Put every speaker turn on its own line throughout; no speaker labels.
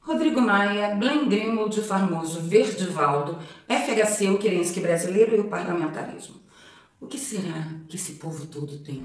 Rodrigo Maia, Glenn Greenwald, o famoso Verdivaldo, FHC, o Kerensky brasileiro e o parlamentarismo. O que será que esse povo todo tem?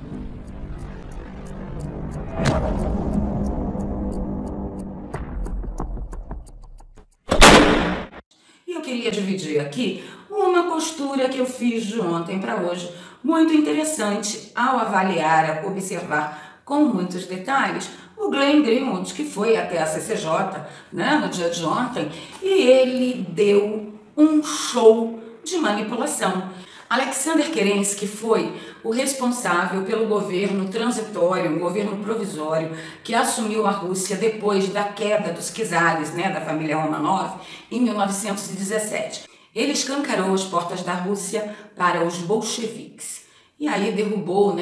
E eu queria dividir aqui uma postura que eu fiz de ontem para hoje, muito interessante ao avaliar, observar com muitos detalhes o Glenn Greenwald, que foi até a CCJ, no dia de ontem, e ele deu um show de manipulação. Alexander Kerensky foi o responsável pelo governo transitório, um governo provisório, que assumiu a Rússia depois da queda dos czares, da família Romanov, em 1917. Ele escancarou as portas da Rússia para os bolcheviques. E aí derrubou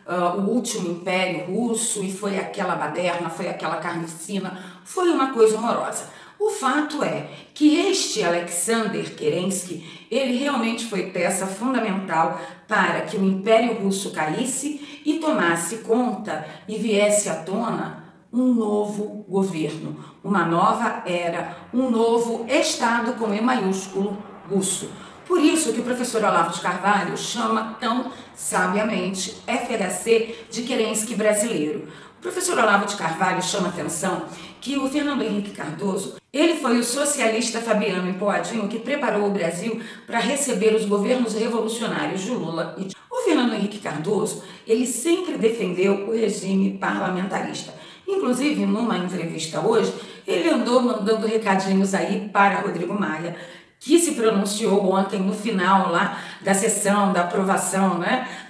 o último império russo e foi aquela baderna, foi aquela carnificina, foi uma coisa horrorosa. O fato é que este Alexander Kerensky, ele realmente foi peça fundamental para que o Império Russo caísse e tomasse conta e viesse à tona um novo governo, uma nova era, um novo Estado com E maiúsculo russo. Por isso que o professor Olavo de Carvalho chama tão sabiamente FHC de Kerensky brasileiro. O professor Olavo de Carvalho chama atenção que o Fernando Henrique Cardoso, ele foi o socialista fabiano empoadinho que preparou o Brasil para receber os governos revolucionários de Lula e o Fernando Henrique Cardoso, ele sempre defendeu o regime parlamentarista. Inclusive, numa entrevista hoje, ele andou mandando recadinhos aí para Rodrigo Maia, que se pronunciou ontem no final lá da sessão, da aprovação,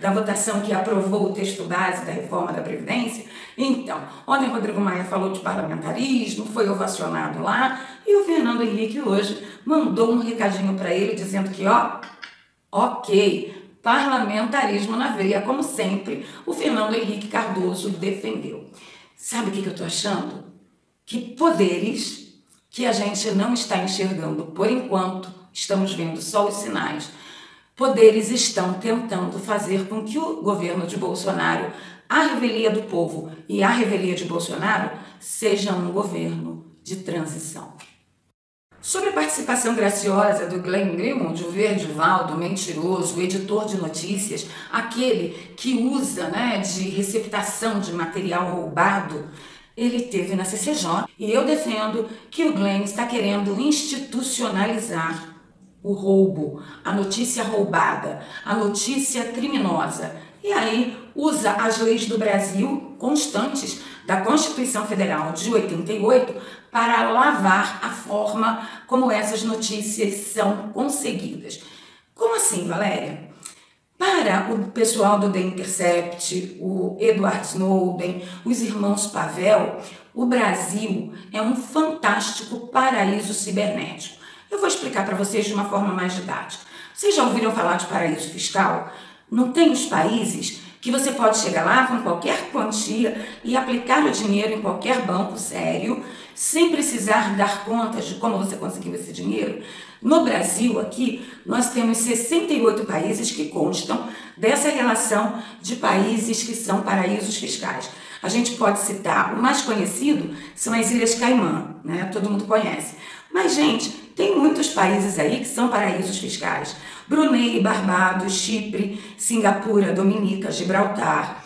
da votação que aprovou o texto base da reforma da Previdência. Então, ontem Rodrigo Maia falou de parlamentarismo, foi ovacionado lá, e o Fernando Henrique hoje mandou um recadinho para ele dizendo que, ok, parlamentarismo na veia, como sempre, o Fernando Henrique Cardoso defendeu. Sabe o que eu estou achando? Que poderes que a gente não está enxergando por enquanto, estamos vendo só os sinais, poderes estão tentando fazer com que o governo de Bolsonaro, a revelia do povo e a revelia de Bolsonaro, seja um governo de transição. Sobre a participação graciosa do Glenn Greenwald, o Verdivaldo, mentiroso, o editor de notícias, aquele que usa de receptação de material roubado, ele teve na CCJ, e eu defendo que o Glenn está querendo institucionalizar o roubo, a notícia roubada, a notícia criminosa. E aí usa as leis do Brasil constantes da Constituição Federal de 88 para lavar a forma como essas notícias são conseguidas. Como assim, Valéria? Para o pessoal do The Intercept, o Edward Snowden, os irmãos Pavel, o Brasil é um fantástico paraíso cibernético. Eu vou explicar para vocês de uma forma mais didática. Vocês já ouviram falar de paraíso fiscal? Não tem os países que você pode chegar lá com qualquer quantia e aplicar o dinheiro em qualquer banco sério, sem precisar dar contas de como você conseguiu esse dinheiro? No Brasil, aqui, nós temos 68 países que constam dessa relação de países que são paraísos fiscais. A gente pode citar, o mais conhecido são as Ilhas Caimã, todo mundo conhece. Mas, gente, tem muitos países aí que são paraísos fiscais. Brunei, Barbados, Chipre, Singapura, Dominica, Gibraltar,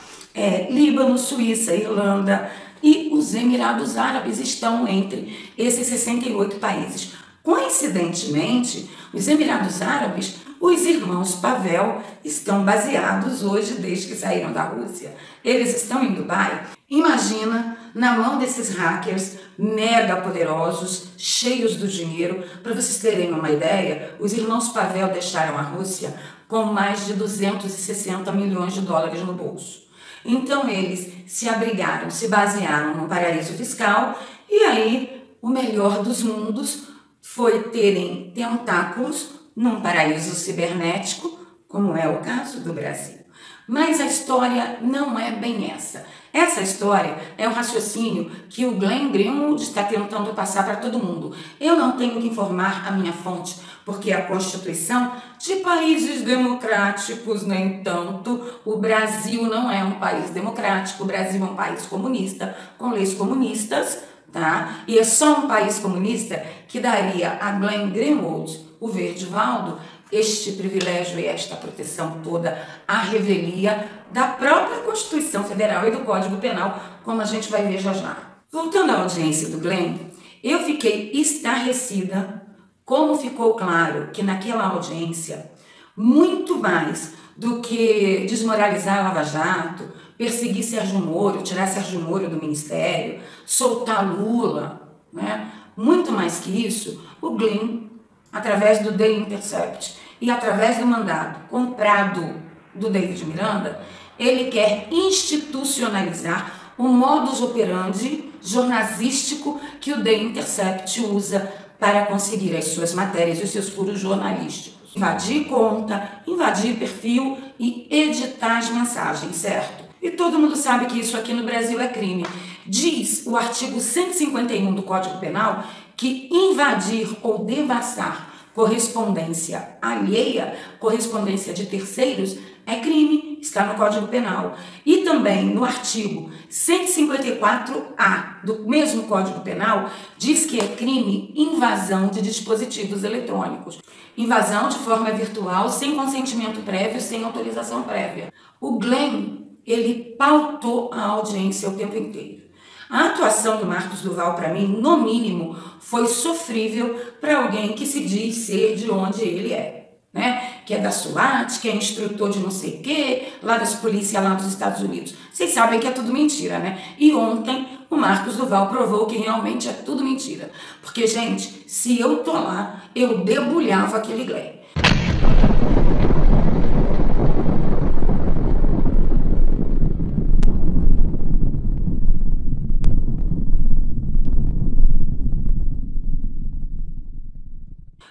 Líbano, Suíça, Irlanda e os Emirados Árabes estão entre esses 68 países. Coincidentemente, os Emirados Árabes, os irmãos Pavel estão baseados hoje desde que saíram da Rússia. Eles estão em Dubai. Imagina, na mão desses hackers mega poderosos, cheios do dinheiro. Para vocês terem uma ideia, os irmãos Pavel deixaram a Rússia com mais de 260 milhões de dólares no bolso. Então eles se abrigaram, se basearam num paraíso fiscal e aí o melhor dos mundos foi terem tentáculos num paraíso cibernético, como é o caso do Brasil. Mas a história não é bem essa. Essa história é um raciocínio que o Glenn Greenwald está tentando passar para todo mundo. Eu não tenho que informar a minha fonte, porque a Constituição de países democráticos, no entanto, o Brasil não é um país democrático, o Brasil é um país comunista, com leis comunistas, tá? E é só um país comunista que daria a Glenn Greenwald, o Verde Valdo, este privilégio e esta proteção toda, à revelia da própria Constituição Federal e do Código Penal, como a gente vai ver já já. Voltando à audiência do Glenn, eu fiquei estarrecida como ficou claro que naquela audiência, muito mais do que desmoralizar a Lava Jato, perseguir Sérgio Moro, tirar Sérgio Moro do ministério, soltar Lula, né? Muito mais que isso, o Glenn, através do The Intercept e através do mandado comprado do David Miranda, ele quer institucionalizar o modus operandi jornalístico que o The Intercept usa para conseguir as suas matérias e os seus furos jornalísticos. Invadir conta, invadir perfil e editar as mensagens, certo? E todo mundo sabe que isso aqui no Brasil é crime. Diz o artigo 151 do Código Penal que invadir ou devassar correspondência alheia, correspondência de terceiros, é crime, está no Código Penal. E também no artigo 154A do mesmo Código Penal, diz que é crime invasão de dispositivos eletrônicos. Invasão de forma virtual, sem consentimento prévio, sem autorização prévia. O Glenn, ele pautou a audiência o tempo inteiro. A atuação do Marcos Duval, para mim, no mínimo, foi sofrível para alguém que se diz ser de onde ele é, né? Que é da SWAT, que é instrutor de não sei o quê, lá das polícias lá dos Estados Unidos. Vocês sabem que é tudo mentira, né? E ontem o Marcos Duval provou que realmente é tudo mentira. Porque, gente, se eu tô lá, eu debulhava aquele Glenn.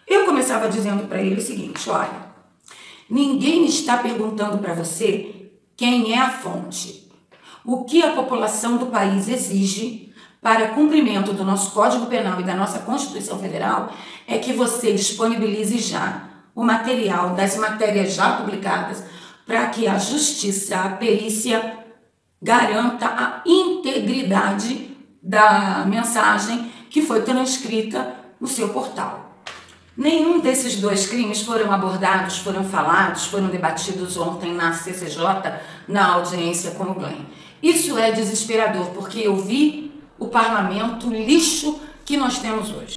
Eu começava dizendo para ele o seguinte: olha, ninguém está perguntando para você quem é a fonte. O que a população do país exige para cumprimento do nosso Código Penal e da nossa Constituição Federal é que você disponibilize já o material das matérias já publicadas para que a justiça, a perícia, garanta a integridade da mensagem que foi transcrita no seu portal. Nenhum desses dois crimes foram abordados, foram falados, foram debatidos ontem na CCJ, na audiência com o Glenn. Isso é desesperador, porque eu vi o parlamento lixo que nós temos hoje.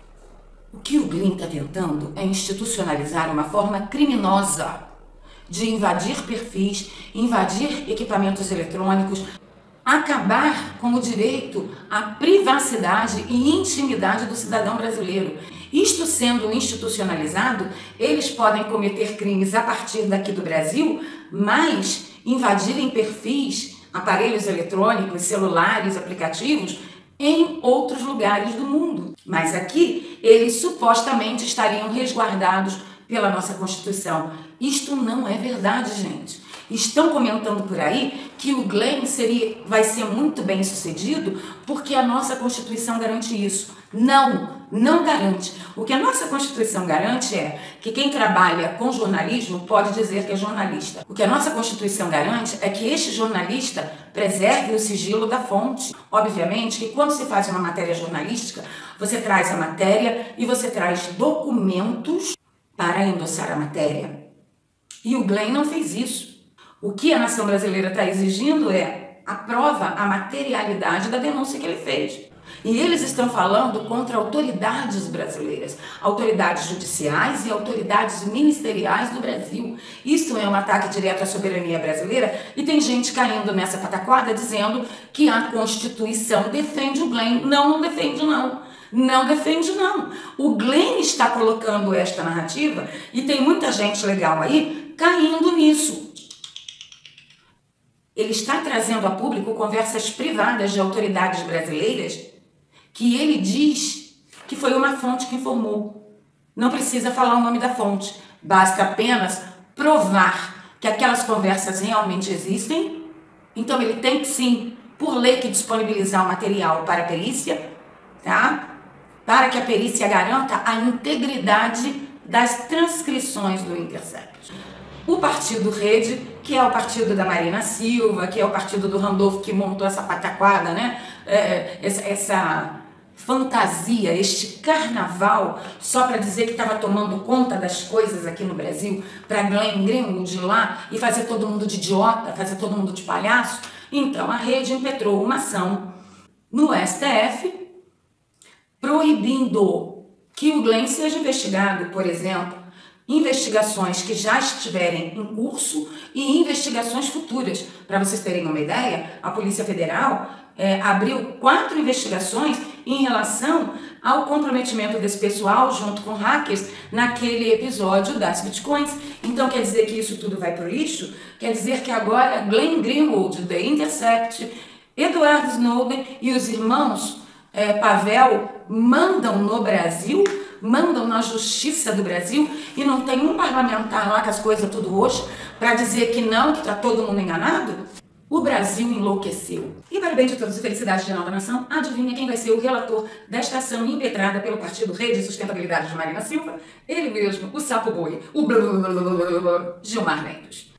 O que o Glenn está tentando é institucionalizar uma forma criminosa de invadir perfis, invadir equipamentos eletrônicos, acabar com o direito à privacidade e intimidade do cidadão brasileiro. Isto sendo institucionalizado, eles podem cometer crimes a partir daqui do Brasil, mas invadirem perfis, aparelhos eletrônicos, celulares, aplicativos, em outros lugares do mundo. Mas aqui, eles supostamente estariam resguardados pela nossa Constituição. Isto não é verdade, gente. Estão comentando por aí que o Glenn vai ser muito bem sucedido porque a nossa Constituição garante isso. Não garante. O que a nossa Constituição garante é que quem trabalha com jornalismo pode dizer que é jornalista. O que a nossa Constituição garante é que este jornalista preserve o sigilo da fonte. Obviamente que quando se faz uma matéria jornalística, você traz a matéria e você traz documentos para endossar a matéria. E o Glenn não fez isso. O que a nação brasileira está exigindo é a prova, a materialidade da denúncia que ele fez. E eles estão falando contra autoridades brasileiras, autoridades judiciais e autoridades ministeriais do Brasil. Isso é um ataque direto à soberania brasileira e tem gente caindo nessa pataquada dizendo que a Constituição defende o Glenn. Não defende não. Não defende não. O Glenn está colocando esta narrativa e tem muita gente legal aí caindo nisso. Ele está trazendo a público conversas privadas de autoridades brasileiras que ele diz que foi uma fonte que informou. Não precisa falar o nome da fonte, basta apenas provar que aquelas conversas realmente existem. Então ele tem que sim, por lei, que disponibilizar o material para a perícia, tá? Para que a perícia garanta a integridade das transcrições do Intercept. O Partido Rede, que é o partido da Marina Silva, que é o partido do Randolfo que montou essa pataquada, né? fantasia, este carnaval, só para dizer que estava tomando conta das coisas aqui no Brasil, para Glenn Greenwald ir lá e fazer todo mundo de idiota, fazer todo mundo de palhaço. Então a rede impetrou uma ação no STF proibindo que o Glenn seja investigado, por exemplo, investigações que já estiverem em curso e investigações futuras. Para vocês terem uma ideia, a Polícia Federal abriu 4 investigações em relação ao comprometimento desse pessoal junto com hackers naquele episódio das bitcoins. Então quer dizer que isso tudo vai para o lixo? Quer dizer que agora Glenn Greenwald, The Intercept, Edward Snowden e os irmãos Pavel mandam no Brasil, mandam na justiça do Brasil e não tem um parlamentar lá com as coisas tudo roxo para dizer que não, que está todo mundo enganado? O Brasil enlouqueceu. E para bem de todos e felicidade geral da nação, adivinha quem vai ser o relator desta ação impetrada pelo Partido Rede e Sustentabilidade de Marina Silva? Ele mesmo, o sapo boi, o Gilmar Mendes.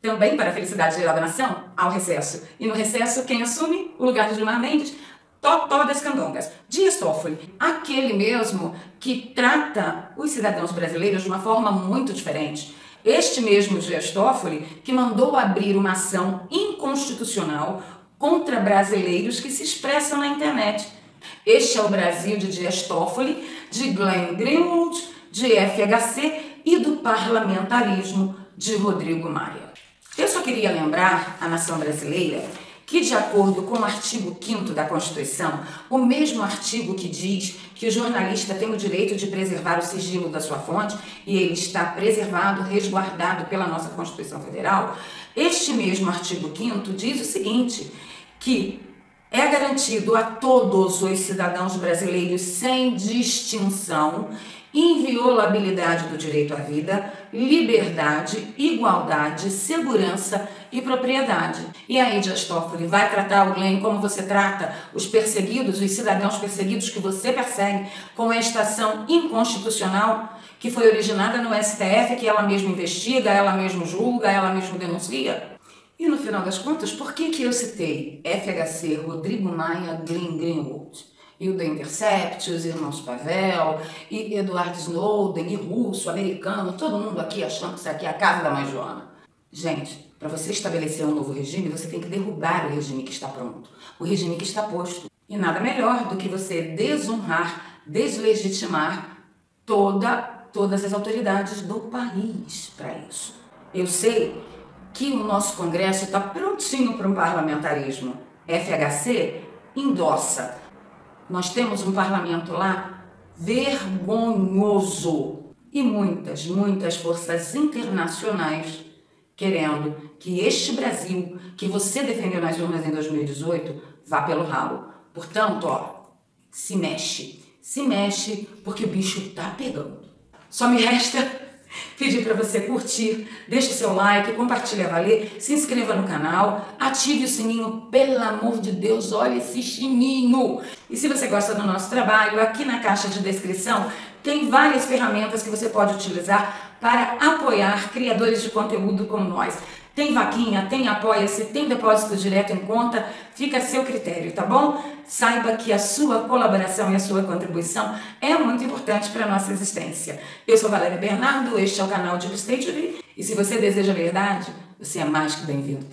Também para a felicidade geral da nação, ao recesso. E no recesso, quem assume o lugar de Gilmar Mendes? Totó das Candongas, Dias Toffoli, aquele mesmo que trata os cidadãos brasileiros de uma forma muito diferente. Este mesmo Dias Toffoli que mandou abrir uma ação inconstitucional contra brasileiros que se expressam na internet. Este é o Brasil de Dias Toffoli, de Glenn Greenwald, de FHC e do parlamentarismo de Rodrigo Maia. Eu só queria lembrar a nação brasileira que, de acordo com o artigo 5º da Constituição, o mesmo artigo que diz que o jornalista tem o direito de preservar o sigilo da sua fonte, e ele está preservado, resguardado pela nossa Constituição Federal, este mesmo artigo 5º diz o seguinte, que é garantido a todos os cidadãos brasileiros sem distinção inviolabilidade do direito à vida, liberdade, igualdade, segurança e propriedade. E aí, Dias Toffoli, vai tratar o Glenn como você trata os perseguidos, os cidadãos perseguidos que você persegue, com esta ação inconstitucional que foi originada no STF, que ela mesma investiga, ela mesma julga, ela mesma denuncia? E no final das contas, por que eu citei FHC, Rodrigo Maia, Glenn Greenwald? E o The Intercept, os irmãos Pavel, e Edward Snowden, e russo, americano, todo mundo aqui achando que isso aqui é a casa da mãe Joana. Gente, para você estabelecer um novo regime, você tem que derrubar o regime que está pronto, o regime que está posto. E nada melhor do que você desonrar, deslegitimar todas as autoridades do país para isso. Eu sei que o nosso Congresso está prontinho para um parlamentarismo. FHC endossa. Nós temos um parlamento lá vergonhoso e muitas forças internacionais querendo que este Brasil, que você defendeu nas urnas em 2018, vá pelo ralo. Portanto, se mexe porque o bicho tá pegando. Só me resta pedir para você curtir, deixe o seu like, compartilhe a valer, se inscreva no canal, ative o sininho, pelo amor de Deus, olha esse sininho! E se você gosta do nosso trabalho, aqui na caixa de descrição tem várias ferramentas que você pode utilizar para apoiar criadores de conteúdo como nós. Tem vaquinha, tem apoia-se, tem depósito direto em conta, fica a seu critério, tá bom? Saiba que a sua colaboração e a sua contribuição é muito importante para a nossa existência. Eu sou Valéria Bernardo, este é o canal Deep State TV, e se você deseja verdade, você é mais que bem-vindo.